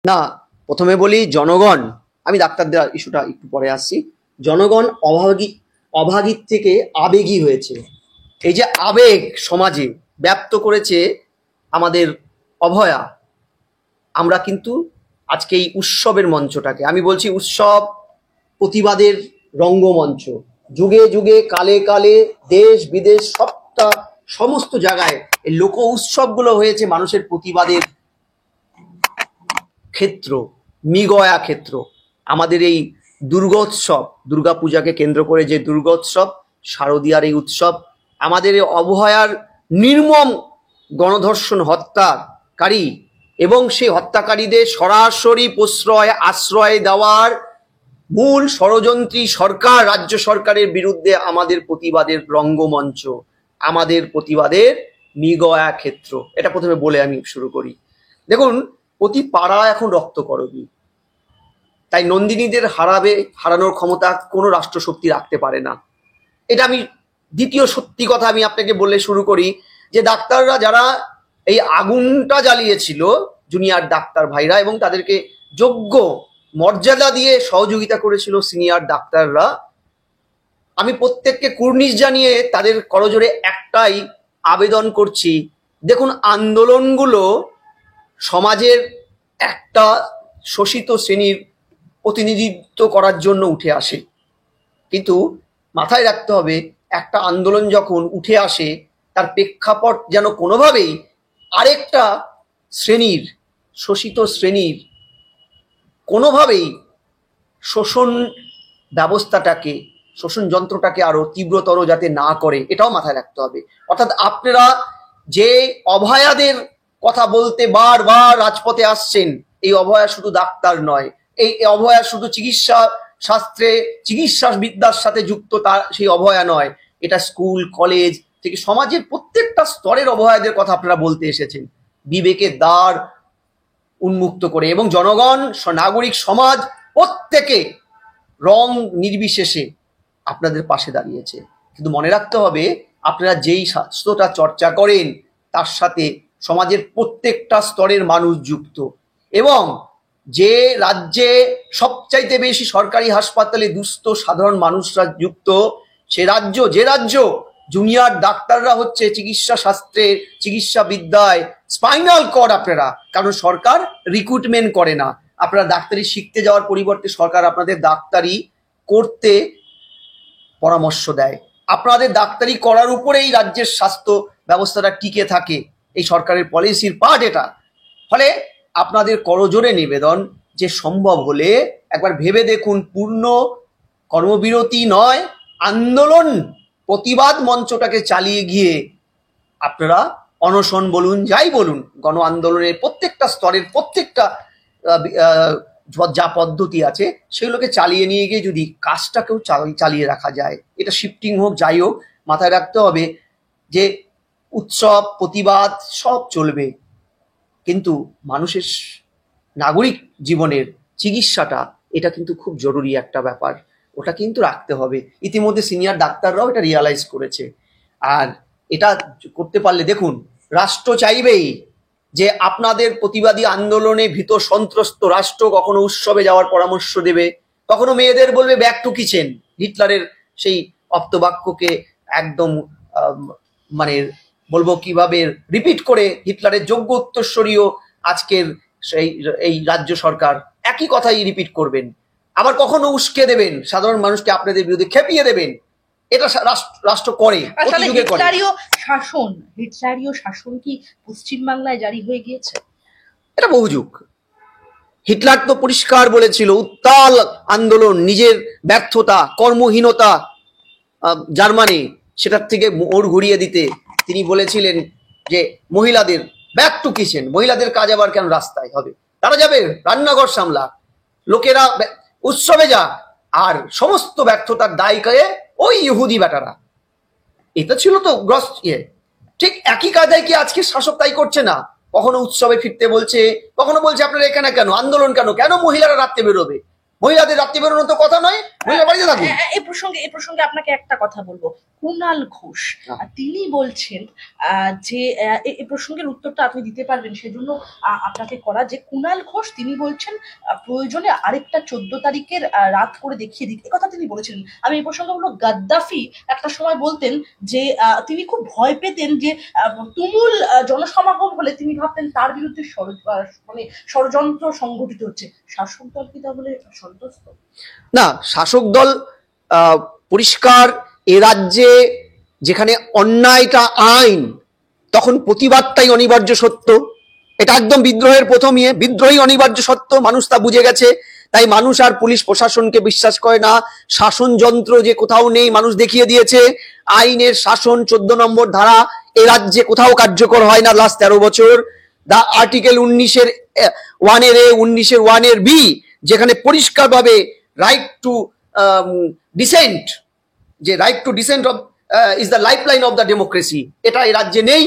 না, প্রথমে বলি জনগণ, আমি ডাক্তারদের ইস্যুটা একটু পরে আসছি। জনগণ অভাগীর থেকে আবেগী হয়েছে। এই যে আবেগ সমাজে ব্যাপ্ত করেছে আমাদের অভয়া, আমরা কিন্তু আজকে এই উৎসবের মঞ্চটাকে, আমি বলছি উৎসব প্রতিবাদের রঙ্গমঞ্চ, যুগে যুগে কালে কালে দেশ বিদেশ সমস্ত জায়গায় এই লোক উৎসবগুলো হয়েছে মানুষের প্রতিবাদের ক্ষেত্র, মিগয়া ক্ষেত্র। আমাদের এই দুর্গোৎসব, দুর্গাপূজাকে কেন্দ্র করে যে দুর্গোৎসব, শারদীয়ার এই উৎসব, আমাদের এই অবহেয়ার নির্মম গণধর্ষণ হত্যাকারী এবং সেই হত্যাকারীদের সরাসরি আশ্রয় দেওয়ার মূল ষড়যন্ত্রী সরকার, রাজ্য সরকারের বিরুদ্ধে আমাদের প্রতিবাদের রঙ্গমঞ্চ, আমাদের প্রতিবাদের মিগয়া ক্ষেত্র। এটা প্রথমে বলে আমি শুরু করি। দেখুন, প্রতি পাড়া এখন রক্তকরবী, তাই নন্দিনীদের হারানোর ক্ষমতা কোনো রাষ্ট্রশক্তি রাখতে পারে না। এটা আমি দ্বিতীয় সত্যি কথা আমি আপনাকে বলে শুরু করি, যে ডাক্তাররা যারা এই আগুনটা জ্বালিয়েছিল, জুনিয়র ডাক্তার ভাইরা, এবং তাদেরকে যোগ্য মর্যাদা দিয়ে সহযোগিতা করেছিল সিনিয়র ডাক্তাররা, আমি প্রত্যেককে কুর্নিশ জানিয়ে তাদের করজোড়ে একটাই আবেদন করছি, দেখুন আন্দোলনগুলো সমাজের একটা শোষিত শ্রেণীর প্রতিনিধিত্ব করার জন্য উঠে আসে, কিন্তু মাথায় রাখতে হবে একটা আন্দোলন যখন উঠে আসে তার প্রেক্ষাপট যেন কোনোভাবেই আরেকটা শ্রেণীর, শোষিত শ্রেণীর কোনোভাবেই শোষণ ব্যবস্থাটাকে, শোষণ যন্ত্রটাকে আরো তীব্রতর যাতে না করে, এটাও মাথায় রাখতে হবে। অর্থাৎ আপনারা যে অভয়াদের কথা বলতে বারবার রাজপথে আসছেন, এই অভয়া শুধু ডাক্তার নয়, এই অভয়া শুধু চিকিৎসা শাস্ত্রে, চিকিৎসা বিদ্যার সাথে যুক্ত তার সেই অভয়া নয়, এটা স্কুল কলেজ থেকে সমাজের প্রত্যেকটা স্তরের অভয়াদের কথা আপনারা বলতে এসেছেন, বিবেকের দ্বার উন্মুক্ত করে। এবং জনগণ, নাগরিক সমাজ প্রত্যেকে রং নির্বিশেষে আপনাদের পাশে দাঁড়িয়েছে। কিন্তু মনে রাখতে হবে, আপনারা যেই স্বাস্থ্যটা চর্চা করেন তার সাথে সমাজের প্রত্যেকটা স্তরের মানুষ যুক্ত, এবং যে রাজ্যে সবচাইতে বেশি সরকারি হাসপাতালে দুস্থ সাধারণ মানুষরা যুক্ত, যে রাজ্য জুনিয়র ডাক্তাররা হচ্ছে চিকিৎসা শাস্ত্রে, চিকিৎসা বিদ্যায় স্পাইনাল কর্ড আপনারা, কারণ সরকার রিক্রুটমেন্ট করে না। আপনারা ডাক্তারি শিখতে যাওয়ার পরিবর্তে সরকার আপনাদের ডাক্তারি করতে পরামর্শ দেয়। আপনাদের ডাক্তারি করার উপরেই রাজ্যের স্বাস্থ্য ব্যবস্থাটা টিকে থাকে, এই সরকারের পলিসির পার্ট এটা। ফলে আপনাদের করজোড়ে নিবেদন, যে সম্ভব হলে একবার ভেবে দেখুন, পূর্ণ কর্মবিরতি নয়, আন্দোলন প্রতিবাদ মঞ্চটাকে চালিয়ে গিয়ে আপনারা অনশন বলুন, যাই বলুন, গণ আন্দোলনের প্রত্যেকটা স্তরের প্রত্যেকটা যা পদ্ধতি আছে সেগুলোকে চালিয়ে নিয়ে গিয়ে যদি কাজটাকেও চালিয়ে রাখা যায়, এটা শিফটিং হোক যাই হোক, মাথায় রাখতে হবে যে উৎসব প্রতিবাদ সব চলবে, কিন্তু মানুষের নাগরিক জীবনের চিকিৎসাটা, এটা কিন্তু খুব জরুরি একটা ব্যাপার, ওটা কিন্তু রাখতে হবে। ইতিমধ্যে সিনিয়র ডাক্তাররাও এটা রিয়ালাইজ করেছে। আর এটা করতে পারলে দেখুন, রাষ্ট্র চাইবেই যে আপনাদের প্রতিবাদী আন্দোলনে ভীত সন্ত্রস্ত রাষ্ট্র কখনো উৎসবে যাওয়ার পরামর্শ দেবে, কখনো মেয়েদের বলবে ব্যাক টু কিচেন, হিটলারের সেই অপ্তবাক্যকে একদম মানে বলবো কিভাবে রিপিট করে হিটলারের যোগ্য উত্তরসূরিও আজকের এই রাজ্য সরকার একই কথাই রিপিট করবেন। আবার কখনো উস্কে দেবেন সাধারণ মানুষকে, আপনাদের বিরুদ্ধে খেপিয়ে দেবেন, এটা রাষ্ট্র করে। হিটলারীয় শাসন কি পশ্চিমবাংলায় জারি হয়ে গিয়েছে? এটা বহু যুগ। হিটলার তো পরিষ্কার বলেছিল, উত্তাল আন্দোলন, নিজের ব্যর্থতা, কর্মহীনতা জার্মানি, সেটার থেকে মোড় ঘুরিয়ে দিতে তিনি বলেছিলেন যে মহিলাদের ব্যাক টু কিচেন, মহিলাদের কাজ আবার কেন রাস্তায় হবে, তারা যাবে রান্নাঘর সামলা, লোকেরা উৎসবে যাক, আর সমস্ত ব্যর্থতার দায় করে ওই ইহুদি বেটারা। এটা ছিল তো গ্রস ঠিক একই কাজে কি আজকে শাসক তাই করছে না? কখনো উৎসবে ফিরতে বলছে, কখনো বলছে আপনারা এখানে কেন, আন্দোলন কেন, কেন মহিলারা রাত্রে বেরোবে, মহিলাদের রাত্রে বেরোনো তো কথা নয়, মহিলা বাড়িতে থাকুন। এই প্রসঙ্গে আপনাকে একটা কথা বলবো। কুণাল ঘোষ তিনি বলছেন যে এই প্রসঙ্গের উত্তরটা আপনি দিতে পারবেন, সেজন্য আপনাকে করা, যে কুণাল ঘোষ তিনি বলছেন প্রয়োজনে আরেকটা 14 তারিখের রাত করে দেখিয়ে দিক, কথা তিনি বলেছিলেন। আমি এই প্রসঙ্গে বলবো, গাদ্দাফি একটা সময় বলতেন যে তিনি খুব ভয় পেতেন যে তুমুল জনসমাগম হলে তিনি ভাবতেন তার বিরুদ্ধে মানে ষড়যন্ত্র সংগঠিত হচ্ছে। শাসক দল কি তাহলে সন্তুষ্ট? না, শাসক দল পরিষ্কার, এ রাজ্যে যেখানে অন্যায়টা আইন, তখন প্রতিবাদটাই অনিবার্য সত্য। এটা একদম বিদ্রোহের প্রথম বিদ্রোহী অনিবার্য সত্য, মানুষ তা বুঝে গেছে। তাই মানুষ আর পুলিশ প্রশাসনকে বিশ্বাস করে না। শাসন যন্ত্র যে কোথাও নেই মানুষ দেখিয়ে দিয়েছে। আইনের শাসন 14 নম্বর ধারা এ রাজ্যে কোথাও কার্যকর হয় না লাস্ট 13 বছর। দা আর্টিকেল 19-এর 1-এর A, 19-এর 1-এর B, যেখানে পরিষ্কারভাবে রাইট টু ডিসেন্ট, যে right two descent of is the life line of the democracy, এটা এই রাজ্যে নেই।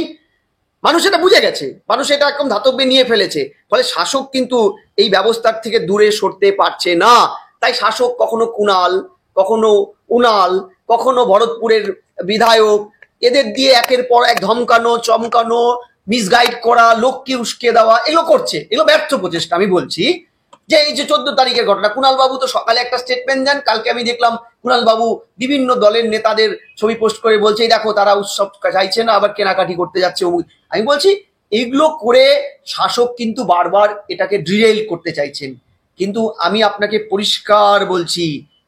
মানুষ এটা বুঝে গেছে, মানুষ এটা একদম ধাতব্যে নিয়ে ফেলেছে। ফলে শাসক কিন্তু এই ব্যবস্থার থেকে দূরে সরতে পারছে না। তাই শাসক কখনো কুণাল, কখনো উনাল, কখনো ভরতপুরের বিধায়ক, এদের দিয়ে একের পর এক ধমকানো, চমকানো, মিসগাইড করা, লোককে উস্কে দেওয়া, এগুলো করছে। এগুলো ব্যর্থ প্রচেষ্টা। আমি বলছি যে এই যে 14 তারিখের ঘটনা, কুণাল বাবু তো সকালে একটা স্টেটমেন্ট দেন, কালকে আমি দেখলাম কুণাল বাবু বিভিন্ন দলের নেতাদের ছবি পোস্ট করে বলছে দেখো তারা উৎসব চাইছে না, আবার কেনাকাটি করতে যাচ্ছে। আমি বলছি এগুলো করে শাসক কিন্তু বারবার এটাকে ড্রিরেল করতে চাইছেন। কিন্তু আমি আপনাকে পরিষ্কার বলছি,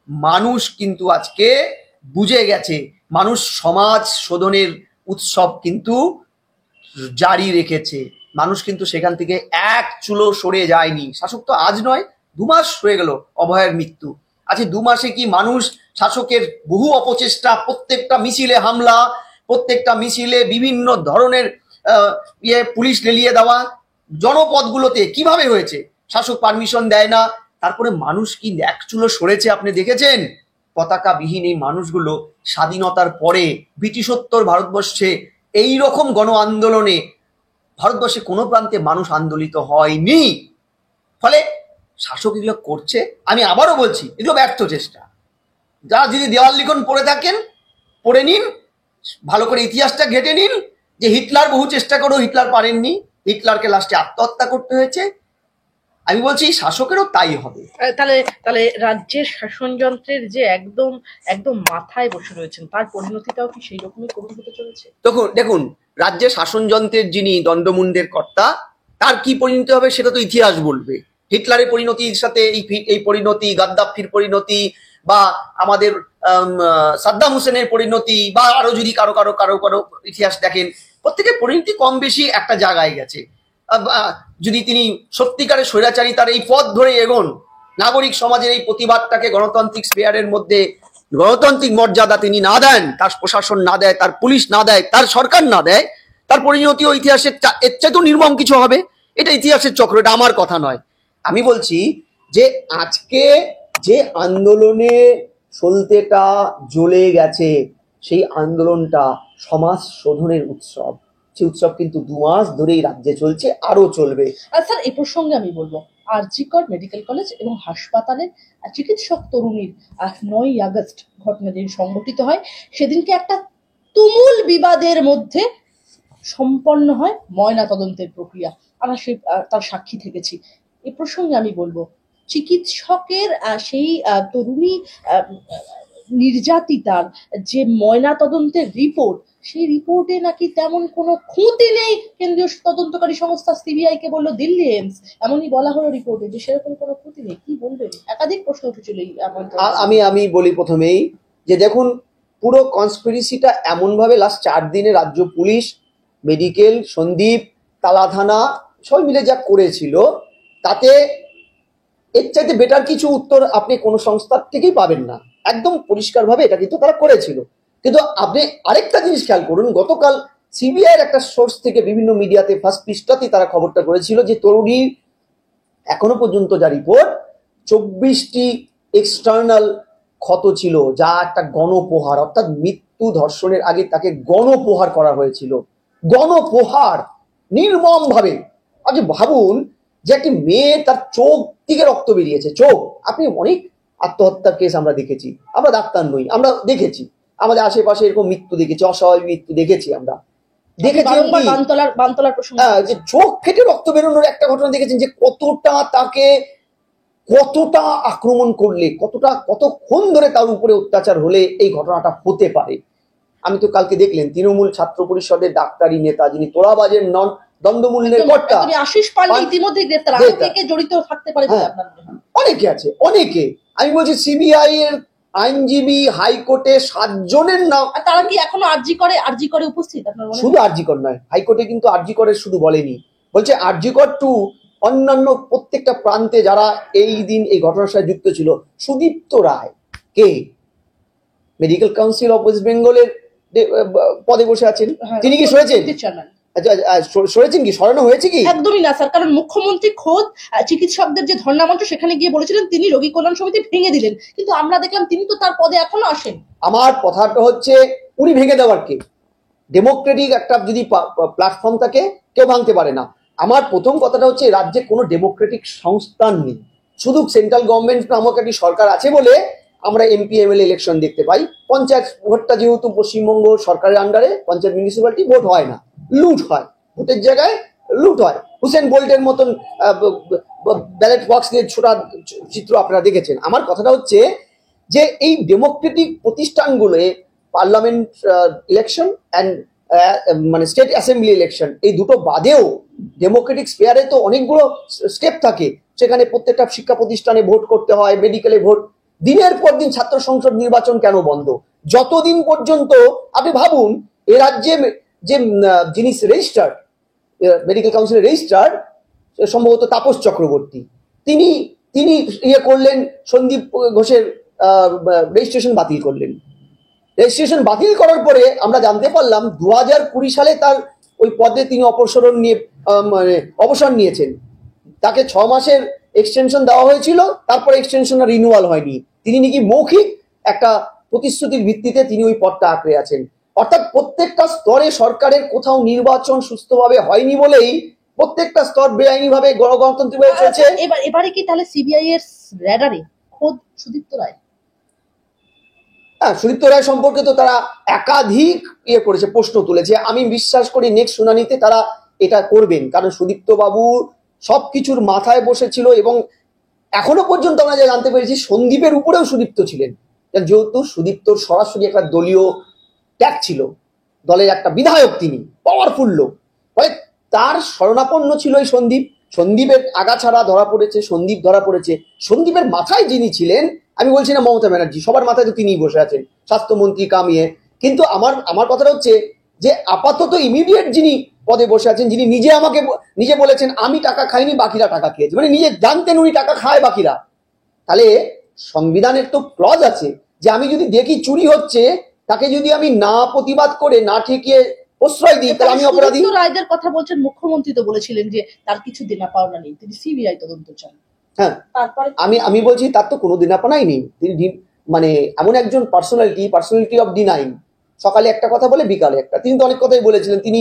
মানুষ কিন্তু আজকে বুঝে গেছে, মানুষ সমাজ শোধনের উৎসব কিন্তু জারি রেখেছে। মানুষ কিন্তু সেখান থেকে এক চুলো সরে যায়নি। শাসক তো আজ নয়, 2 মাস হয়ে গেল অভয়ের মৃত্যু। আচ্ছা 2 মাসে কি মানুষ শাসকের বহু অপচেষ্টা, প্রত্যেকটা মিছিলে হামলা, প্রত্যেকটা মিছিলে বিভিন্ন ধরনের পুলিশ লেলিয়ে দেওয়া, জনপদগুলোতে কিভাবে হয়েছে? শাসক পারমিশন দেয় না, তারপরে মানুষ কি এক চুলো সরেছে আপনি দেখেছেন? পতাকা বিহীন এই মানুষগুলো স্বাধীনতার পরে ব্রিটিশোত্তর ভারতবর্ষে এই রকম গণ আন্দোলনে ভারতবর্ষে কোনো প্রান্তে মানুষ আন্দোলিত হয়নি। ফলে শাসক এগুলো করছে। আমি আবারও বলছি এগুলো ব্যর্থ চেষ্টা। যারা যদি দেওয়াল লিখন পড়ে থাকেন পড়ে নিন, ভালো করে ইতিহাসটা ঘেটে নিন, যে হিটলার বহু চেষ্টা করেও হিটলার পারেননি, হিটলারকে লাস্টে আত্মহত্যা করতে হয়েছে। আমি বলছি শাসকেরও তাই হবে। তাহলে রাজ্যের শাসনযন্ত্রের যে একদম একদম মাথায় বসে রয়েছেন, তার পরিণতিটাও কি সেই রকমই করুণ হতে চলেছে? দেখুন রাজ্যের শাসনযন্ত্রের যিনি দণ্ডমুণ্ডের কর্তা, তার কি পরিণতি হবে সেটা তো ইতিহাস বলবে। হিটলারের পরিণতির সাথে এই পরিণতি, গাদ্দাফির পরিণতি, বা আমাদের সাদ্দাম হোসেনের পরিণতি, বা আরো যদি কারো কারো কারো কারো ইতিহাস দেখেন, প্রত্যেকের পরিণতি কম বেশি একটা জায়গায় গেছে। যদি তিনি সত্যিকারের স্বৈরাচারী তার এই পথ ধরে এগোন, নাগরিক সমাজের এই প্রতিবাদটাকে গণতান্ত্রিক স্পেয়ারের মধ্যে গণতান্ত্রিক মর্যাদা তিনি না দেন, তার প্রশাসন না দেয়, তার পুলিশ না দেয়, তার সরকার না দেয়, তার পরিণতিও ইতিহাসের এর চাইতেও নির্মম কিছু হবে। এটা ইতিহাসের চক্র, এটা আমার কথা নয়। আমি বলছি যে আজকে যে আন্দোলনে সলতেটা জ্বলে গেছে, সেই আন্দোলনটা সমাজ শোধনের উৎসব। সেই উৎসব কিন্তু 2 মাস ধরেই রাজ্যে চলছে, আরো চলবে। আর স্যার এই প্রসঙ্গে আমি বলবো, আরজিকর মেডিকেল কলেজ এবং হাসপাতালের চিকিৎসক তরুণীর 9ই আগস্ট ঘটনা যেদিন সংঘটিত হয়, সেদিনকে একটা তুমুল বিবাদের মধ্যে সম্পন্ন হয় ময়না তদন্তের প্রক্রিয়া। আমরা তার সাক্ষী থেকেছি। এ প্রসঙ্গে আমি বলবো, চিকিৎসকের সেই তরুণী নির্যাতিতার যে ময়না তদন্তের রিপোর্ট, সেই রিপোর্টে নাকি তেমন কোনো খুঁতি নেই। কেন্দ্রীয় তদন্তকারী সংস্থা সিবিআই কে বললো দিল্লি এইমস, এমনই বলা হলো রিপোর্টে যে সেরকম কোনো খুঁতি নেই। কি বলবেন? একাধিক প্রশ্ন উঠেছিল। আমি বলি প্রথমেই যে দেখুন, পুরো কনস্পিরেসিটা এমন ভাবে লাস্ট 4 দিনে রাজ্য পুলিশ, মেডিকেল, সন্দীপ, তালা থানা সবাই মিলে যা করেছিল, তাতে এর চাইতে বেটার কিছু উত্তর আপনি কোনো সংস্থার থেকেই পাবেন না। একদম পরিষ্কারভাবে এটা কিন্তু তারা করেছিল। কিন্তু আপনি আরেকটা জিনিস খেয়াল করুন, গতকাল সিবিআই এর একটা সোর্স থেকে বিভিন্ন মিডিয়াতে ফার্স্ট পৃষ্ঠাতেই তারা খবরটা করেছিল যে তরুণীর এখনো পর্যন্ত যা রিপোর্ট, 24টি এক্সটার্নাল ক্ষত ছিল, যা একটা গণপ্রহার, অর্থাৎ মৃত্যু ধর্ষণের আগে তাকে গণপ্রহার করা হয়েছিল। গণপ্রহার নির্মম ভাবে। আচ্ছা ভাবুন যে একটি মেয়ে, তার চোখ থেকে রক্ত বেরিয়েছে, চোখ। আপনি অনেক আত্মহত্যার কেস আমরা দেখেছি, আমরা ডাক্তার নই, আমরা দেখেছি আমাদের আশেপাশে এরকম মৃত্যু দেখেছি, অস্বাভাবিক মৃত্যু দেখেছি, আমরা দেখেছি। বারংবার বানতলার প্রসঙ্গ যে চোখ ফেটে রক্ত বেরোনোর একটা ঘটনা দেখেছেন, যে কতটা আক্রমণ করলে, কতক্ষণ ধরে তার উপরে অত্যাচার হলে এই ঘটনাটা হতে পারে। আমি তো কালকে দেখলেন তৃণমূল ছাত্র পরিষদের ডাক্তারি নেতা, যিনি তোলাবাজের নন দ্বন্দ্বমূল্যের কর্তা, আশিস পান্ডে ইতিমধ্যে গ্রেফতার। আগে থেকে জড়িত থাকতে পারে বলে আপনার মনে হয়? অনেকে আছে, অনেকে। আমি বলছি সিবিআই এর আইনজীবী হাইকোর্টে 7 জনের নাম। আর তারা কি এখনো আরজি করে উপস্থিত আপনার মনে হয়? শুধু আরজিকর নয়, হাইকোর্টে কিন্তু আরজিকরের শুধু বলেনি, বলছে আরজিকর টু অন্যান্য প্রত্যেকটা প্রান্তে যারা এই দিন এই ঘটনার সাথে যুক্ত ছিল। সুদীপ্ত রায় কে মেডিকেল কাউন্সিল অফ ওয়েস্ট বেঙ্গলের পদে বসে আছেন, তিনি কি সরেছেন? সরেছেন কি? সরানো হয়েছে কি? একদমই না স্যার, কারণ মুখ্যমন্ত্রী খোদ চিকিৎসকদের যে ধর্ণা মঞ্চ সেখানে গিয়ে বলেছিলেন তিনি রোগী কল্যাণ সমিতি ভেঙে দিলেন, কিন্তু আমরা দেখলাম তিনি তো তার পদে এখনো আসেন। আমার কথাটা হচ্ছে উনি ভেঙে দেওয়ার কে? ডেমোক্রেটিক একটা যদি প্ল্যাটফর্ম থাকে কেউ ভাঙতে পারে না। আমার প্রথম কথাটা হচ্ছে রাজ্যে কোনো ডেমোক্রেটিক সংস্থান নেই, শুধু সেন্ট্রাল গভর্নমেন্ট নামক একটি সরকার আছে বলে আমরা এমপি এমএলএ ইলেকশন দেখতে পাই। পঞ্চায়েত ভোটটা যেহেতু পশ্চিমবঙ্গ সরকারের আন্ডারে, পঞ্চায়েত মিউনিসিপ্যালিটি ভোট হয় না, লুট হয়, ভোটের জায়গায় লুট হয়। হুসেন বোল্টের মতন ব্যালট বক্স দিয়ে ছোটা চিত্র আপনারা দেখেছেন। আমার কথাটা হচ্ছে যে এই ডেমোক্রেটিক প্রতিষ্ঠানগুলোয় পার্লামেন্ট ইলেকশন অ্যান্ড মানে স্টেট অ্যাসেম্বলি ইলেকশন, এই দুটো বাদেও ডেমোক্রেটিক স্পেয়ারে তো অনেকগুলো স্টেপ থাকে। সেখানে প্রত্যেকটা শিক্ষা প্রতিষ্ঠানে ভোট করতে হয়, মেডিকেলে ভোট। দিনের পর দিন ছাত্র সংসদ নির্বাচন কেন বন্ধ? যতদিন পর্যন্ত আপনি ভাবুন, এ রাজ্যে যে যিনি রেজিস্টার্ড মেডিকেল কাউন্সিলের রেজিস্ট্রার, সম্ভবত তাপস চক্রবর্তী, তিনি ইয়ে করলেন, সন্দীপ ঘোষের রেজিস্ট্রেশন বাতিল করলেন। রেজিস্ট্রেশন বাতিল করার পরে আমরা জানতে পারলাম 2020 সালে তার ওই পদে তিনি অবসর নিয়েছেন। তাকে 6 মাসের এক্সটেনশন দেওয়া হয়েছিল, তারপরে এক্সটেনশন রিনিউয়াল হয়নি। তিনি নাকি মৌখিক একটা প্রতিশ্রুতির ভিত্তিতে তিনি ওই পদটা আঁকড়ে আছেন। অর্থাৎ প্রত্যেকটা স্তরে সরকারের কোথাও নির্বাচন সুস্থভাবে হয়নি বলেই প্রত্যেকটা স্তর বেআইনি ভাবে গণতান্ত্রিকভাবে চলছে। এবারে কি তাহলে সিবিআই এর র্যাডারে খোদ সুদীপ্ত রায়? হ্যাঁ, সুদীপ্ত রায় সম্পর্কে তো তারা একাধিক করেছে, প্রশ্ন তুলেছে। আমি বিশ্বাস করি নেক্সট শুনানিতে তারা এটা করবেন, কারণ সুদীপ্ত বাবু সবকিছুর মাথায় বসেছিল এবং এখনো পর্যন্ত আমরা যা জানতে পেরেছি সন্দীপের উপরেও সুদীপ্ত ছিলেন, যেহেতু সুদীপ্তর সরাসরি একটা দলীয় ট্যাগ ছিল, দলের একটা বিধায়ক, তিনি পাওয়ারফুল লোক, ফলে তার শরণাপন্ন ছিল এই সন্দীপের আগাছাড়া ধরা পড়েছে, সন্দীপ ধরা পড়েছে। সন্দীপের মাথায় যিনি ছিলেন, আমি বলছি না মমতা ব্যানার্জি, সবার মাথায় তো তিনিই বসে আছেন, স্বাস্থ্যমন্ত্রী কামিয়ে। কিন্তু আমার কথাটা হচ্ছে যে আপাতত ইমিডিয়েট যিনি পদে বসে আছেন, যিনি নিজে বলেছেন আমি টাকা খাইনি, বাকিরা টাকা খেয়েছে, মানে নিজে জানতেন উনি টাকা খায় বাকিরা। তাহলে সংবিধানের তো ক্লজ আছে যে আমি যদি দেখি চুরি হচ্ছে, তাকে যদি আমি না প্রতিবাদ করে না ঠেকিয়ে প্রশ্রয় দিই, তাহলে আমি অপরাধী। রায়দের কথা বলছেন, মুখ্যমন্ত্রী তো বলেছিলেন যে তার কিছু দেনা পাওনা নেই, তিনি সিবিআই তদন্ত চান। হ্যাঁ, আমি বলছি তার তো কোনো দেনাপানাই নেই। তিনি মানে এমন একজন পার্সোনালিটি অফ ডিনাইং, সকালে একটা কথা বলে বিকালে একটা। তিনি তো অনেক কথাই বলেছিলেন, তিনি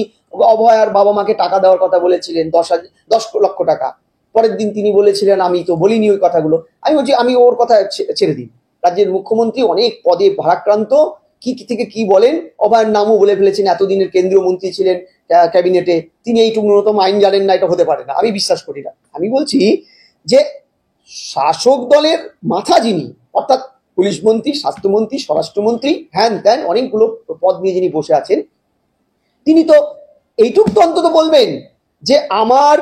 অভয়ার বাবা মাকে টাকা দেওয়ার কথা বলেছিলেন, 10 লক্ষ টাকা। পরের দিন তিনি বলেছিলেন আমি তো বলিনি ওই কথাগুলো। আমি বলছি আমি ওর কথা ছেড়ে দিই। রাজ্যের মুখ্যমন্ত্রী অনেক পদে ভারাক্রান্ত, কি থেকে কি বলেন, অভয়ের নামও বলে ফেলেছেন। এতদিনের কেন্দ্রীয় মন্ত্রী ছিলেন ক্যাবিনেটে, তিনি এইটুকু ন্যূনতম আইন জানেন না, এটা হতে পারে না, আমি বিশ্বাস করি না। আমি বলছি যে শাসক দলের মাথা যিনি, অর্থাৎ পুলিশ মন্ত্রী, স্বাস্থ্যমন্ত্রী, স্বরাষ্ট্রমন্ত্রী, হ্যান ত্যান অনেকগুলো পদ নিয়ে যিনি বসে আছেন, তিনি তো এইটুক তো অন্তত বলবেন যে আমার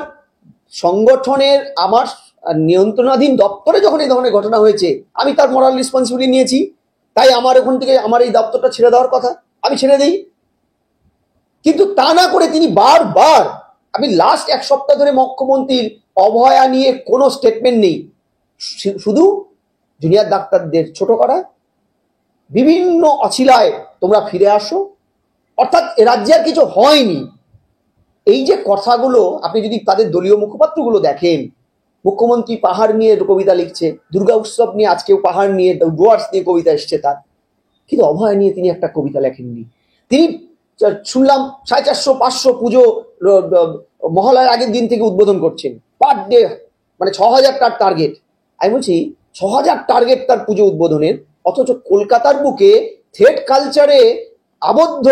সংগঠনের, আমার নিয়ন্ত্রণাধীন দপ্তরে যখন এই ধরনের ঘটনা হয়েছে আমি তার মোরাল রেসপন্সিবিলিটি নিয়েছি, তাই আমার ওখান থেকে আমার এই দপ্তরটা ছেড়ে দেওয়ার কথা, আমি ছেড়ে দেই। কিন্তু তা না করে তিনি বারবার, আমি লাস্ট 1 সপ্তাহ ধরে মুখ্যমন্ত্রীর অভয়া নিয়ে কোনো স্টেটমেন্ট নেই, শুধু জুনিয়র ডাক্তারদের ছোট করা, বিভিন্ন অছিলায় তোমরা ফিরে আসো, অর্থাৎ এ রাজ্যে আর কিছু হয়নি। এই যে কথাগুলো আপনি যদি তাদের দলীয় মুখপাত্রগুলো দেখেন, মুখ্যমন্ত্রী পাহাড় নিয়ে কবিতা লিখছে, দুর্গা উৎসব নিয়ে আজকেও পাহাড় নিয়ে, ডুয়ার্স নিয়ে কবিতা এসছে তার, কিন্তু অভয় নিয়ে তিনি একটা কবিতা লেখেননি। তিনি শুনলাম 450-500 পুজো মহালয়ার আগের দিন থেকে উদ্বোধন করছেন, পার ডে মানে 6000 টার টার্গেট। আমি বলছি 6,000 টার্গেট তার পুজো উদ্বোধনের, অথচ কলকাতার বুকে থ্রেড কালচারে আবদ্ধ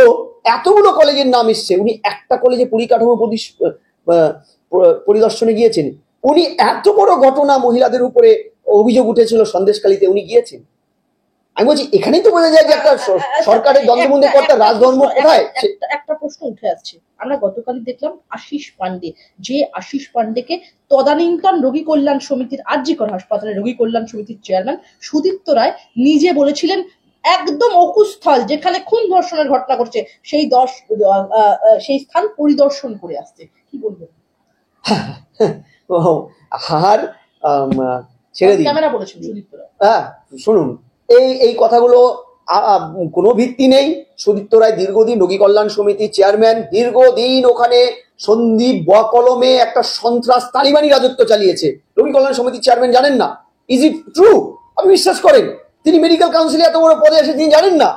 এতগুলো কলেজের নাম এসছে। উনি একটা কলেজে পরিকাঠামো পরিদর্শনে গিয়েছেন। উনি এত বড় ঘটনা মহিলাদের উপরে অভিযোগ উঠেছিল সন্দেশখালীতে, উনি গিয়েছেন। আমি বলছি এখানেই তো বোঝা যায় যে একটা সরকারের দ্বন্দ্বমন্দি কর্তা রাজধর্ম কোথায়। একটা প্রশ্ন উঠে আসছে, আমরা গতকালই দেখলাম আশিস পান্ডে, যে আশিস পান্ডেকে তদানীন্তন রোগী কল্যাণ সমিতির আরজিকর হাসপাতালে রোগী কল্যাণ সমিতির চেয়ারম্যান সুদীপ্ত রায় নিজে বলেছিলেন একদম অকুস্থল যেখানে খুন ধর্ষণের ঘটনা ঘটছে সেই স্থান পরিদর্শন করে আসছে, কি বলবেন? আর ছেড়ে দিন, ক্যামেরা বলেছেন সুদীপ্ত রায়। হ্যাঁ শুনুন, এই কথাগুলো কোনো ভিত্তি নেই। সুদীপ্ত রায় দীর্ঘদিন রোগী কল্যাণ সমিতির চেয়ারম্যান, দীর্ঘদিন ওখানে সন্দীপ বকলমে একটা সন্ত্রাস তালিবানি রাজত্ব চালিয়েছে। রোগী কল্যাণ সমিতির চেয়ারম্যান জানেন না? Is it true? আপনি বিশ্বাস করেন তিনি মেডিকেল কাউন্সিলে এত বড় পদে এসে তিনি জানেন না?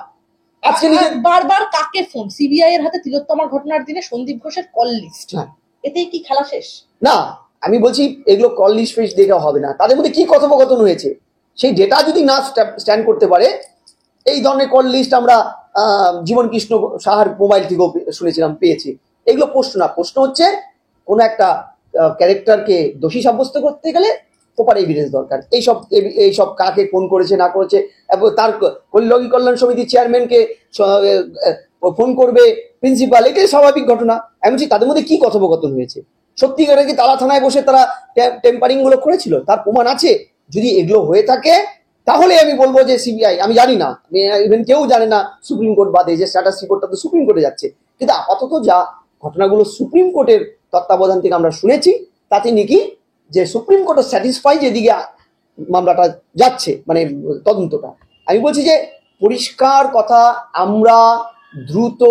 আজকে বারবার কাকে ফোন, সিবিআই এর হাতে তিলোত্তমার ঘটনার দিনে সন্দীপ ঘোষের কল লিস্ট, এতেই কি খেলা শেষ? না, আমি বলছি এগুলো কল লিস্ট ফেস দেখে হবে না, তাদের মধ্যে কি কথোপকথন হয়েছে সেই ডেটা যদি না স্ট্যান্ড করতে পারে। এই ধরনের কল লিস্ট আমরা জীবন কৃষ্ণ সাহার মোবাইল থেকেও শুনেছিলাম, পেয়েছি। এগুলো প্রশ্ন না, প্রশ্ন হচ্ছে কোন একটা ক্যারেক্টারকে দোষী সাব্যস্ত করতে গেলে প্রপার এভিডেন্স দরকার। এইসব কাকে ফোন করেছে না করেছে, তার রোগী কল্যাণ সমিতির চেয়ারম্যানকে ফোন করবে প্রিন্সিপাল, এটাই স্বাভাবিক ঘটনা। আমি বলছি তাদের মধ্যে কি কথোপকথন হয়েছে, সত্যিকারে কি তালা থানায় বসে তারা টেম্পারিং গুলো করেছিল, তার প্রমাণ আছে? যদি এগুলো হয়ে থাকে তাহলে আমি বলবো যে সিবিআই, আমি জানি না, ইভেন কেউ জানে না সুপ্রিম কোর্ট বাদে, যে স্ট্যাটাস রিপোর্টটা তো সুপ্রিম কোর্টে যাচ্ছে, কিন্তু আপাতত যা ঘটনাগুলো সুপ্রিম কোর্টের তত্ত্বাবধান থেকে আমরা শুনেছি তাতে নাকি যে সুপ্রিম কোর্টও স্যাটিসফাই যেদিকে মামলাটা যাচ্ছে, মানে তদন্তটা, আমি বলছি যে পরিষ্কার কথা, আমরা দ্রুত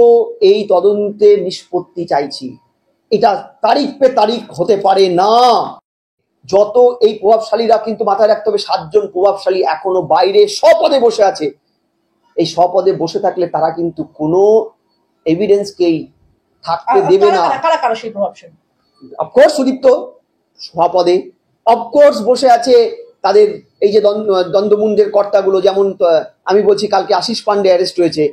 এই তদন্তের নিষ্পত্তি চাইছি। এটা তারিখ পে তারিখ হতে পারে না। যত এই প্রভাবশালীরা, কিন্তু মাথায় রাখতে হবে 7 জন প্রভাবশালী এখনো বাইরে স্বপদে বসে আছে। এই স্বপদে বসে থাকলে তারা কিন্তু কোনো এভিডেন্সকেই থাকতে দেবে না। অফকোর্স সুদীপ্ত স্বপদে অফকোর্স বসে আছে, তাদের এই যে দ্বন্দ্বমুন্ডের কর্তাগুলো, যেমন আমি বলছি কালকে আশিস পান্ডে অ্যারেস্ট হয়েছে,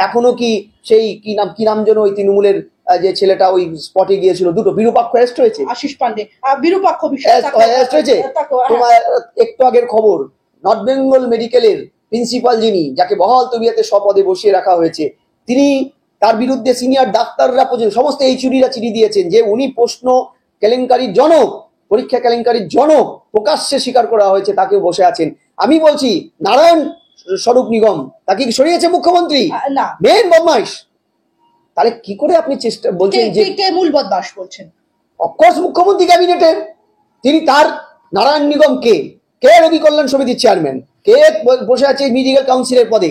এখনো কি সেই কি নাম যেন ওই তৃণমূলের যে ছেলেটা ওই স্পটে গিয়েছিল, দুটো বিরূপাক্ষ অ্যারেস্ট হয়েছে। আশিস পান্ডে বিরূপাক্ষ অ্যারেস্ট হয়েছে। তোমার একটু আগের খবর, নর্থ বেঙ্গল মেডিকেলের প্রিন্সিপাল যিনি, যাকে বহাল তবিয়তে স্বপদে বসিয়ে রাখা হয়েছে, তিনি, তার বিরুদ্ধে সিনিয়র ডাক্তাররা পর্যন্ত সমস্ত এইচওডিরা চিঠি দিয়েছেন যে উনি প্রশ্ন কেলেঙ্কারির জনক, পরীক্ষা কেলেঙ্কারির জনক, প্রকাশ্যে স্বীকার করা হয়েছে, তাকেও বসে আছেন। আমি বলছি নারায়ণ স্বরূপ নিগম, তাকে কি সরিয়েছে মুখ্যমন্ত্রী? না, মেন বদমাইশ। তাহলে কি করে আপনি চেষ্টা বলছেন যে কে মূল বদমাশ বলছেন? অফকোর্স মুখ্যমন্ত্রী ক্যাবিনেটের, তিনি, তার নারায়ণ নিগম কে রোগী কল্যাণ সমিতির চেয়ারম্যান, কে বসে আছে মেডিকেল কাউন্সিলের পদে।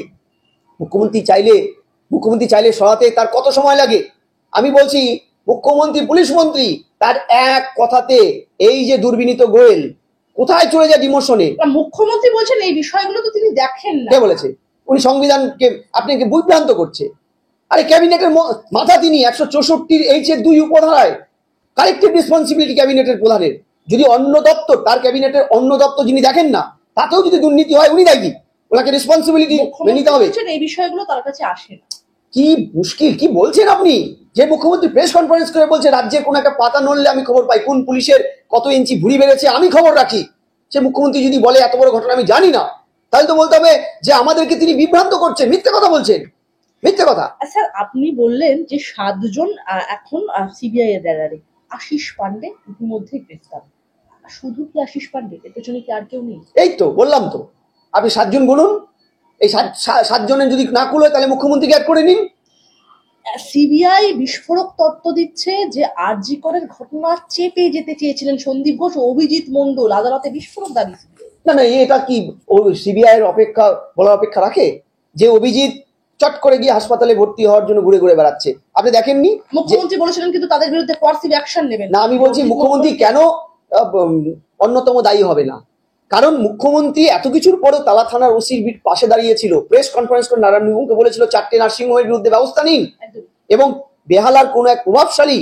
মুখ্যমন্ত্রী চাইলে সরাতে তার কত সময় লাগে? আমি বলছি মুখ্যমন্ত্রী পুলিশ মন্ত্রী, তার এক কথাতে এই যে দুর্বিনীত গোয়েল কোথায় চলে যায় ডিমোশনে। মুখ্যমন্ত্রী বলছেন এই বিষয়গুলো তো তিনি দেখেন না। কে বলেছে? উনি সংবিধানকে আপনাকে বিভ্রান্ত করছে। আরে ক্যাবিনেটের মাথা তিনি, 164 H-এর 2 উপধারায় কালেক্টিভ রেসপন্সিবিলিটি ক্যাবিনেটের প্রধানের। যদি অন্য দপ্তর, তার ক্যাবিনেটের অন্য দপ্তর যিনি দেখেন না, তাতেও যদি দুর্নীতি হয় উনি দায়ী, ওনাকে রেসপন্সিবিলিটি নিতে হবে। এই বিষয়গুলো তার কাছে আসে না। কি মুশকিল, কি বলছেন আপনি? যে মুখ্যমন্ত্রী প্রেস কনফারেন্স করে বলছে রাজ্যের কোন একটা পাতা নড়লে আমি খবর পাই, কোন পুলিশের কত ইঞ্চি ভুঁড়ি বেড়েছে আমি খবর রাখি, সে মুখ্যমন্ত্রী যদি বলে এত বড় ঘটনা আমি জানি না, তাহলে তো বলতে হবে যে আমাদেরকে তিনি বিভ্রান্ত করছেন, মিথ্যে কথা বলছেন, মিথ্যে কথা। স্যার আপনি বললেন যে 7 জন এখন সিবিআই এর রাডারে, আশিস পান্ডে ইতিমধ্যে গ্রেফতার। শুধু কি আশিস পান্ডে, এর পেছনে কি আর কেউ নেই? এই তো বললাম তো, আপনি 7 জন বলুন, এই 7 জনের যদি না কুল হয় তাহলে মুখ্যমন্ত্রীকে অ্যাড করে নিন। সিবিআই বিস্ফোরক তত্ত্ব দিচ্ছে যে আরজি করের ঘটনা চেপে যেতে চেয়েছিলেন সন্দীপ ঘোষ ও অভিজিৎ মন্ডল, আদালতে বিস্ফোরক দাবি। না, এটা কি সিবিআই এর বলার অপেক্ষা রাখে যে অভিজিৎ চট করে গিয়ে হাসপাতালে ভর্তি হওয়ার জন্য ঘুরে ঘুরে বেড়াচ্ছে? আপনি দেখেননি? মুখ্যমন্ত্রী বলেছিলেন কিন্তু তাদের বিরুদ্ধে কোয়ার্সিভ অ্যাকশন নেবেন না। আমি বলছি মুখ্যমন্ত্রী কেন অন্যতম দায়ী হবে না? কারণ মুখ্যমন্ত্রী এত কিছুর পরও তালা থানার ওসির পাশে দাঁড়িয়েছিল, প্রেস কনফারেন্স করে নারায়ণ নিগমকে বলেছিল 4টে নার্সিংহোমের বিরুদ্ধে ব্যবস্থা নিন, এবং বেহালার কোন এক প্রভাবশালী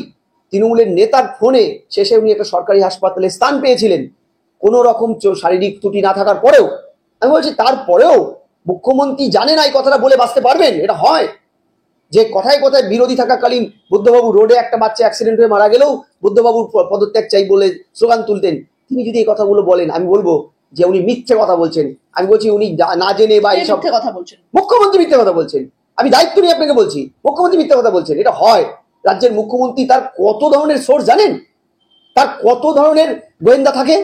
তৃণমূলের নেতার ফোনে শেষে উনি একটা সরকারি হাসপাতালে স্থান পেয়েছিলেন। কোনো রকম শারীরিক ত্রুটি না থাকার পরেও, আমি বলছি তারপরেও মুখ্যমন্ত্রী জানেন এই কথাটা বলে বাঁচতে পারবেন? এটা হয় যে কথায় কথায় বিরোধী থাকাকালীন বুদ্ধবাবু রোডে একটা বাচ্চা অ্যাক্সিডেন্ট হয়ে মারা গেলেও বুদ্ধবাবুর পদত্যাগ চাই বলে স্লোগান তুলতেন? তিনি যদি এই কথাগুলো বলেন, আমি বলবো যে উনি মিথ্যে কথা বলছেন। আমি বলছি উনি না জেনে বা এইসব কথা বলছেন, মুখ্যমন্ত্রী মিথ্যে কথা বলছেন। আমি দায়িত্ব নিয়ে আপনাকে বলছি, মুখ্যমন্ত্রী মিথ্যে কথা বলছেন। এটা হয়। রাজ্যের মুখ্যমন্ত্রী তার কত ধরনের সোর্স জানেন? তার কত ধরনের গোয়েন্দা থাকে?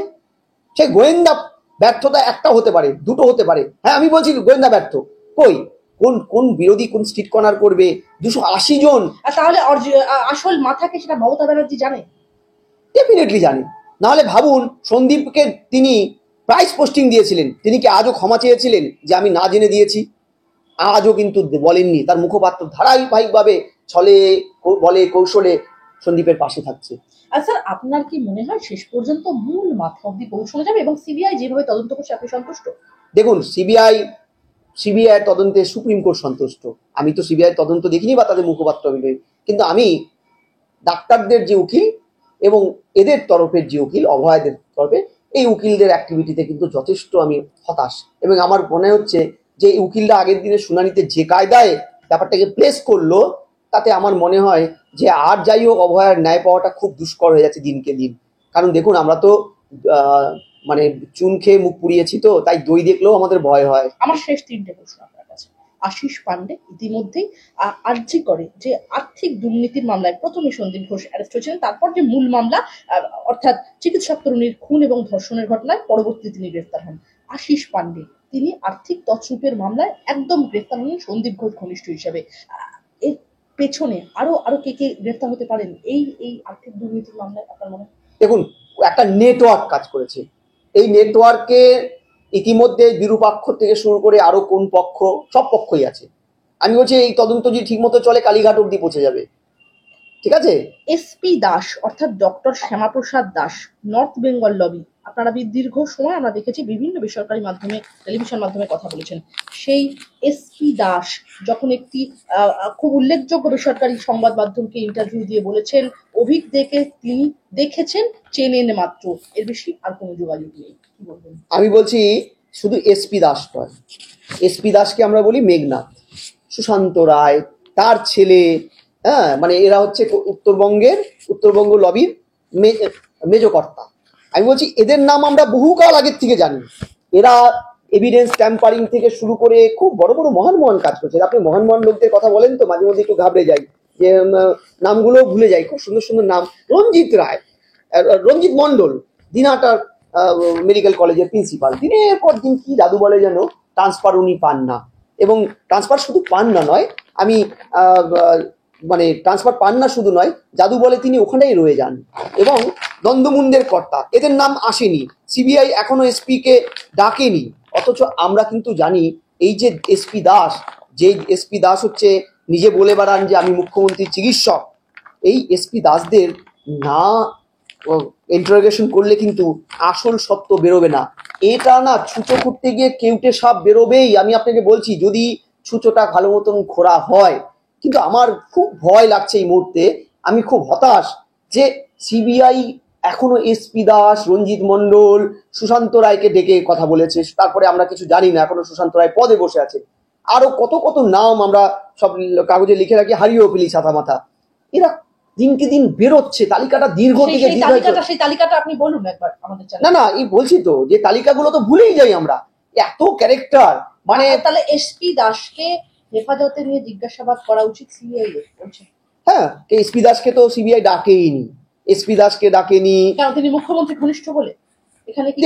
সেই গোয়েন্দা ব্যর্থতা একটা হতে পারে, দুটো হতে পারে। হ্যাঁ, আমি বলছি গোয়েন্দা ব্যর্থ। কই কোন কোন বিরোধী কোন স্ট্রিট কর্নার করবে 280 জন? তাহলে আসল মাথাকে সেটা মমতা ব্যানার্জি জানে, ডেফিনেটলি জানে। নাহলে ভাবুন, সন্দীপকে তিনি প্রাইস পোস্টিং দিয়েছিলেন, তিনি কি আজও ক্ষমা চেয়েছিলেন যে আমি না জেনে দিয়েছি? আজও কিন্তু বলেননি। তার মুখপাত্র ধারাবাহিকভাবে ছলে বলে কৌশলে সন্দীপের পাশে থাকছে। আর স্যার, আপনার কি মনে হয় শেষ পর্যন্ত মূল মাথা অব্দি পৌঁছানো যাবে এবং সিবিআই যেভাবে তদন্ত করছে আপনি সন্তুষ্ট? দেখুন, সিবিআই তদন্তে সুপ্রিম কোর্ট সন্তুষ্ট। আমি তো সিবিআই তদন্ত দেখিনি বা তাদের মুখপাত্র আমি নই, কিন্তু আমি ডাক্তারদের যে উকিল এবং এদের তরফের যে উকিল, অভয়দের তরফে, এই উকিলদের অ্যাক্টিভিটিতে কিন্তু যথেষ্ট আমি হতাশ। এবং আমার মনে হচ্ছে যে এই উকিলরা আগের দিনের শুনানিতে যে কায়দায় ব্যাপারটাকে প্লেস করলো, তাতে আমার মনে হয় যে আর যাই হোক অভয়ার ন্যায় পাওয়াটা খুব দুষ্কর হয়ে যাচ্ছে দিনকে দিন। কারণ দেখুন, আমরা তো মানে চুন খেয়ে মুখ পুড়িয়েছি, তো তাই দই দেখলেও আমাদের ভয় হয়। আমার শেষ 3টে প্রশ্ন আপনার কাছে। আশিস পান্ডে ইতিমধ্যেই আর্জি করে যে আর্থিক দুর্নীতির মামলায় প্রথমে সন্দীপ ঘোষ অ্যারেস্ট হয়েছিলেন, তারপর যে মূল মামলা অর্থাৎ চিকিৎসক তরুণীর খুন এবং ধর্ষণের ঘটনায় পরবর্তী তিনি গ্রেফতার হন। আশিস পান্ডে তিনি আর্থিক তছরূপের মামলায় একদম গ্রেফতার হন সন্দীপ ঘোষ ঘনিষ্ঠ হিসাবে। এর পেছনে আরো আরো কে কে গ্রেফতার হতে পারেন এই এই আর্থিক দুর্নীতির মামলায় আপনার মনে হয়? দেখুন, একটা নেটওয়ার্ক কাজ করেছে। এই নেটওয়ার্কে ইতিমধ্যে বিরূপাক্ষ থেকে শুরু করে আরো কোন পক্ষ, সব পক্ষই আছে। আমি বলছি এই তদন্ত যদি ঠিক মতো চলে কালীঘাট অব্দি পৌঁছে যাবে। ঠিক আছে। এসপি দাস অর্থাৎ doctor Shyamaprasad Das, North Bengal lobby, আপনারা দীর্ঘ সময় আমরা দেখেছি বিভিন্ন বেসরকারি মাধ্যমে, টেলিভিশন মাধ্যমে কথা বলেছেন। সেই এসপি দাস যখন একটি খুব উল্লেখযোগ্য বেসরকারি সংবাদ মাধ্যমকে ইন্টারভিউ দিয়ে বলেছেন অভিক তিনি দেখেছেন, চেনেন মাত্র, এর বেশি আর কোনো যোগাযোগ নেই, কি বলবেন? আমি বলছি শুধু এসপি দাস নয়, এসপি দাসকে আমরা বলি মেঘনাথ, সুশান্ত রায়, তার ছেলে, হ্যাঁ, মানে এরা হচ্ছে উত্তরবঙ্গ লবির মেজকর্তা। আমি বলছি এদের নাম আমরা বহুকাল আগের থেকে জানি। এরা এভিডেন্স ট্যাম্পারিং থেকে শুরু করে খুব বড় বড় মহান মহান কাজ করছে। আপনি মহান মহান লোকদের কথা বলেন তো মাঝে মধ্যে একটু ঘাবড়ে যাই, যে নামগুলো ভুলে যাই। খুব সুন্দর সুন্দর নাম, রঞ্জিত রায়, রঞ্জিত মন্ডল, দিনহাটার মেডিকেল কলেজের প্রিন্সিপাল। দিনের পর দিন কি জাদু বলে যেন ট্রান্সফার উনি পান না। এবং ট্রান্সফার শুধু পান না নয়, আমি মানে ট্রান্সফার পান না শুধু নয়, জাদু বলে তিনি ওখানেই রয়ে যান। এবং দ্বন্দ্বমুন্ডের কর্তা, এদের নাম আসেনি। সিবিআই এখনো এসপি কে ডাকেনি। অথচ আমরা কিন্তু জানি এই যে এসপি দাস, যে এসপি দাস হচ্ছে নিজে বলে বেড়ান যে আমি মুখ্যমন্ত্রীর চিকিৎসক, এই এসপি দাসদের না ইন্টারোগেশন করলে কিন্তু আসল সত্য বেরোবে না। এটা না, ছুঁচো করতে গিয়ে কেউটে সাপ বেরোবেই। আমি আপনাকে বলছি, যদি ছুঁচোটা ভালো মতন খোঁড়া হয়। কিন্তু আমার খুব ভয় লাগছে এই মুহূর্তে, আমি খুব হতাশ যে সিবিআই এখনো এসপি দাস, রঞ্জিত মন্ডল, সুশান্ত রায়কে ডেকে কথা বলেছে। তারপরে আমরা কিছু জানি না, এখনো সুশান্ত রায় পদে বসে আছে। আরো কত কত নাম আমরা সব কাগজে লিখে রাখি, হারিয়েও ফেলি ছাতা মাথা। এরা দিনকে দিন বেরোচ্ছে, তালিকাটা দীর্ঘ থেকে সেই তালিকাটা আপনি বলুন একবার আমাদের। না না, এই বলছি তো যে তালিকাগুলো তো ভুলেই যাই আমরা, এত ক্যারেক্টার। মানে তাহলে এসপি দাসকে হেফাজতে নিয়ে জিজ্ঞাসাবাদ করা উচিত সিবিআই বলছে। হ্যাঁ, এসপি দাসকে তো সিবিআই ডাকেইনি, এসপি দাসকে ডাকেনি। কারণ তিনি মুখ্যমন্ত্রী ঘনিষ্ঠ বলে। এখানে কি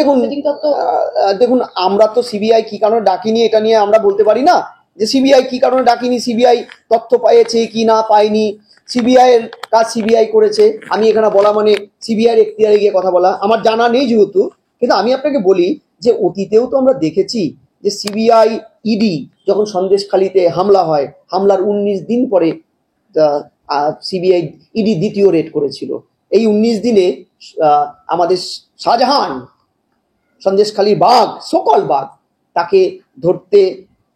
দেখুন, আমরা তো সিবিআই কি কারণে ডাকিনি এটা নিয়ে আমরা বলতে পারি না যে সিবিআই কি কারণে ডাকিনি। সিবিআই তথ্য পেয়েছে কি না পায়নি, সিবিআই এর কাজ সিবিআই করেছে। আমি এখানে বলা মানে সিবিআই এর এখতিয়ারে গিয়ে কথা বলা আমার জানা নেই যেহেতু। কিন্তু আমি আপনাকে বলি যে অতীতেও তো আমরা দেখেছি যে সিবিআই ইডি যখন সন্দেশখালিতে হামলা হয়, হামলার 19 দিন পরে সিবিআই ইডি দ্বিতীয় রেড করেছিল। এই 19 দিনে আমাদের শাহজাহান, সন্দেশখালীর বাঘ, সকল বাঘ, তাকে ধরতে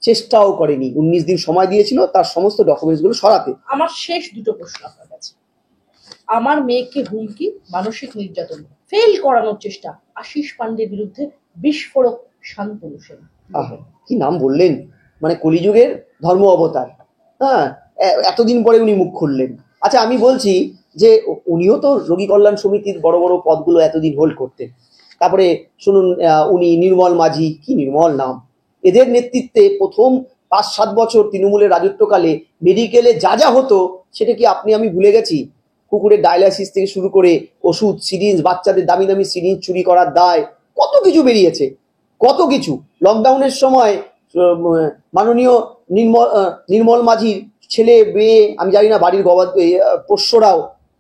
চেষ্টাও করেনি। 19 দিন সময় দিয়েছিল তার সমস্ত ডকুমেন্টস গুলো সরাতে। আমার শেষ দুটো প্রশ্ন আপনার কাছে। আমার মেয়েকে হুমকি, মানসিক নির্যাতন, ফেল করানোর চেষ্টা, আশিস পান্ডের বিরুদ্ধে বিস্ফোরক শান্তনু সেন। আহা, কি নাম বললেন, মানে কলিযুগের ধর্ম অবতার। হ্যাঁ, এতদিন পরে উনি মুখ খুললেন। আচ্ছা, আমি বলছি যে উনিও তো রোগী কল্যাণ সমিতির বড় বড় পদগুলো এতদিন হোল্ড করতেন। তারপরে শুনুন, উনি নির্মল মাঝি, কি নির্মল নাম, এদের নেতৃত্বে প্রথম 5-7 বছর তৃণমূলের রাজত্বকালে মেডিকেলে যা যা হতো সেটা কি আপনি আমি ভুলে গেছি? কুকুরের ডায়ালাইসিস থেকে শুরু করে ওষুধ, সিরিঞ্জ, বাচ্চাদের দামি দামি সিরিঞ্জ চুরি করার দায়, কত কিছু বেরিয়েছে, কত কিছু। লকডাউনের সময় মাননীয় নির্মল মাঝির ছেলে মেয়ে, আমি জানি না বাড়ির পোষ্যরাও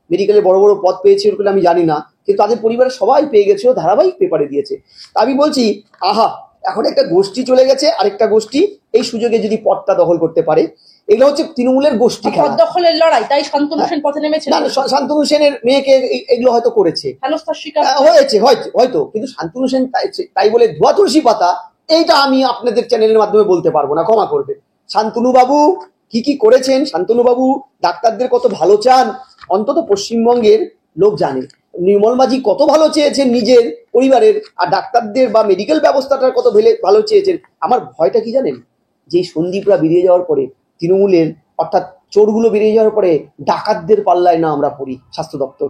মেডিকেলে বড় বড় পদ পেয়েছে ওগুলো আমি জানি না, কিন্তু তাদের পরিবারের সবাই পেয়ে গেছে, ধারাবাহিক পেপারে দিয়েছে। আমি বলছি, আহা, এখন একটা গোষ্ঠী চলে গেছে, আরেকটা গোষ্ঠী এই সুযোগে যদি পদটা দখল করতে পারে, এগুলো হচ্ছে তৃণমূলের গোষ্ঠী পদ দখলের লড়াই, তাই শান্তনু সেন পথে নেমেছে। না, শান্তনু সেনের মেয়েকে এগুলো হয়তো করেছে, হেনস্থার শিকার হয়েছে হয়তো, কিন্তু শান্তনু সেন তাই বলে ধোয়া তুলসী পাতা, এইটা আমি আপনাদের চ্যানেলের মাধ্যমে বলতে পারবো না, ক্ষমা করবে। শান্তনু বাবু কি কি করেছেন, শান্তনু বাবু ডাক্তারদের কত ভালো চান, অন্তত পশ্চিমবঙ্গের লোক জানে। নির্মল মাঝি কত ভালো চেয়েছেন নিজের পরিবারের, আর ডাক্তারদের বা মেডিকেল ব্যবস্থাটার কত ভালো চেয়েছেন। আমার ভয়টা কি জানেন, যে সন্দীপরা বেরিয়ে যাওয়ার পরে, তৃণমূলের অর্থাৎ চোরগুলো বেরিয়ে যাওয়ার পরে ডাকাতদের পাল্লায় না আমরা পড়ি স্বাস্থ্য দপ্তর,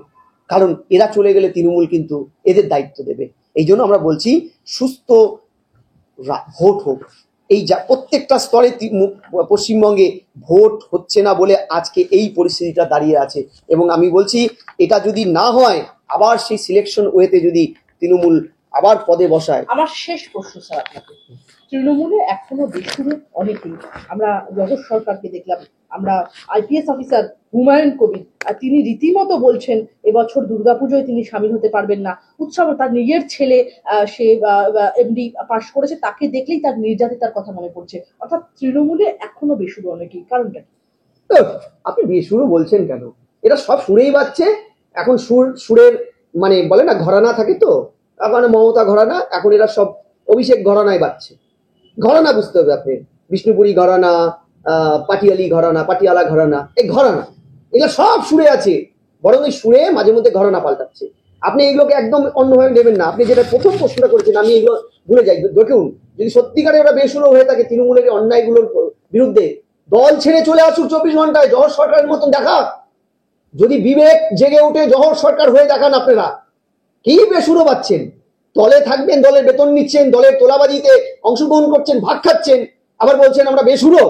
কারণ এরা চলে গেলে তৃণমূল কিন্তু এদের দায়িত্ব দেবে। এই জন্য আমরা বলছি সুস্থ ভোট হোক। এই যা প্রত্যেকটা স্তরে পশ্চিমবঙ্গে ভোট হচ্ছে না বলে আজকে এই পরিস্থিতিটা দাঁড়িয়ে আছে, এবং আমি বলছি এটা যদি না হয়, আবার সেই সিলেকশন ওয়েতে যদি তৃণমূল আবার পদে বসায়। আমার শেষ প্রশ্ন স্যার আপনাকে, তৃণমূলে এখনো বেসুরে অনেকেই, আমরা জগৎ সরকারকে দেখলাম, আমরা আইপিএস অফিসার হুমায়ুন কবির, আর তিনি রীতিমতো বলছেন এবছর দুর্গাপুজোয় তিনি সামিল হতে পারবেন না। উৎসব, তার নিজের ছেলে সে এমডি পাশ করেছে, তাকে দেখলেই তার নির্যাতিতার কথা মনে পড়ছে। অর্থাৎ তৃণমূলে এখনো বেসুরে অনেকেই, কারণটা কি? আপনি বেসুরো বলছেন কেন? এরা সব সুরেই বাজছে এখন, সুরের মানে বলে না ঘরানা থাকে, তো মানে মমতা ঘরানা, এখন এরা সব অভিষেক ঘরানায় বাজছে। ঘরানা বুঝতে হবে আপনি, বিষ্ণুপুরী ঘরানা, পাটিয়ালা ঘরানা, এই ঘরানা এগুলো সব সুরে আছে, বরং এই সুরে মাঝে মধ্যে ঘরানা পাল্টাচ্ছে। আপনি এগুলোকে একদম অন্যভাবে নেবেন না। আপনি যেটা প্রথম প্রশ্নটা করেছেন, আমি এগুলো ভুলে যাই। দেখুন, যদি সত্যিকারে ওরা বেসুরো হয়ে থাকে তৃণমূলের অন্যায়গুলোর বিরুদ্ধে, দল ছেড়ে চলে আসুক 24 ঘন্টায়, জহর সরকারের মতন দেখা। যদি বিবেক জেগে উঠে জহর সরকার হয়ে দেখান, আপনারা কি বেসুরো পাচ্ছেন? দলে থাকবেন, দলের বেতন নিচ্ছেন, দলের তোলাবাজিতে অংশগ্রহণ করছেন, ভাগ খাচ্ছেন, আবার বলছেন আমরা বেসুরো,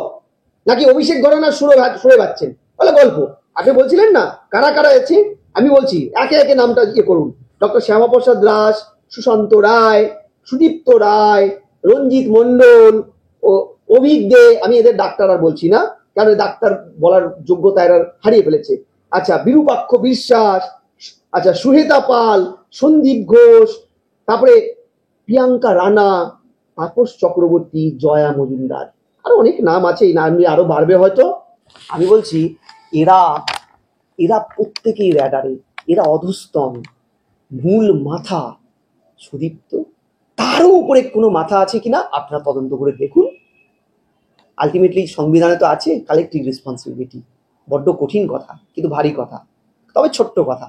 নাকি অভিষেক ঘরানার সুরে পাচ্ছেন? বলে গল্প। আপনি বলছিলেন না কারা কারা আছে, আমি বলছি একে একে নামটা করুন। ডক্টর শ্যামাপ্রসাদ দাস, সুশান্ত রায়, সুদীপ্ত রায়, রঞ্জিত মন্ডল, ও অভিক দে। আমি এদের ডাক্তার আর বলছি না, কারণ ডাক্তার বলার যোগ্যতা এরা হারিয়ে ফেলেছে। আচ্ছা, বিরূপাক্ষ বিশ্বাস, আচ্ছা সুহেতা পাল, সন্দীপ ঘোষ, তারপরে প্রিয়াঙ্কা রানা, তাপস চক্রবর্তী, জয়া মজুমদার, আরো অনেক নাম আছে, এই নাম আরো বাড়বে হয়তো। আমি বলছি এরা প্রত্যেকেই র্যাডারে, এরা অধস্তন, মূল মাথা সুদীপ্ত, তারও উপরে কোনো মাথা আছে কিনা আপনারা তদন্ত করে দেখুন। আলটিমেটলি সংবিধানে তো আছে কালেকটিভ রেসপন্সিবিলিটি, বড্ড কঠিন কথা কিন্তু ভারী কথা, তবে ছোট্ট কথা।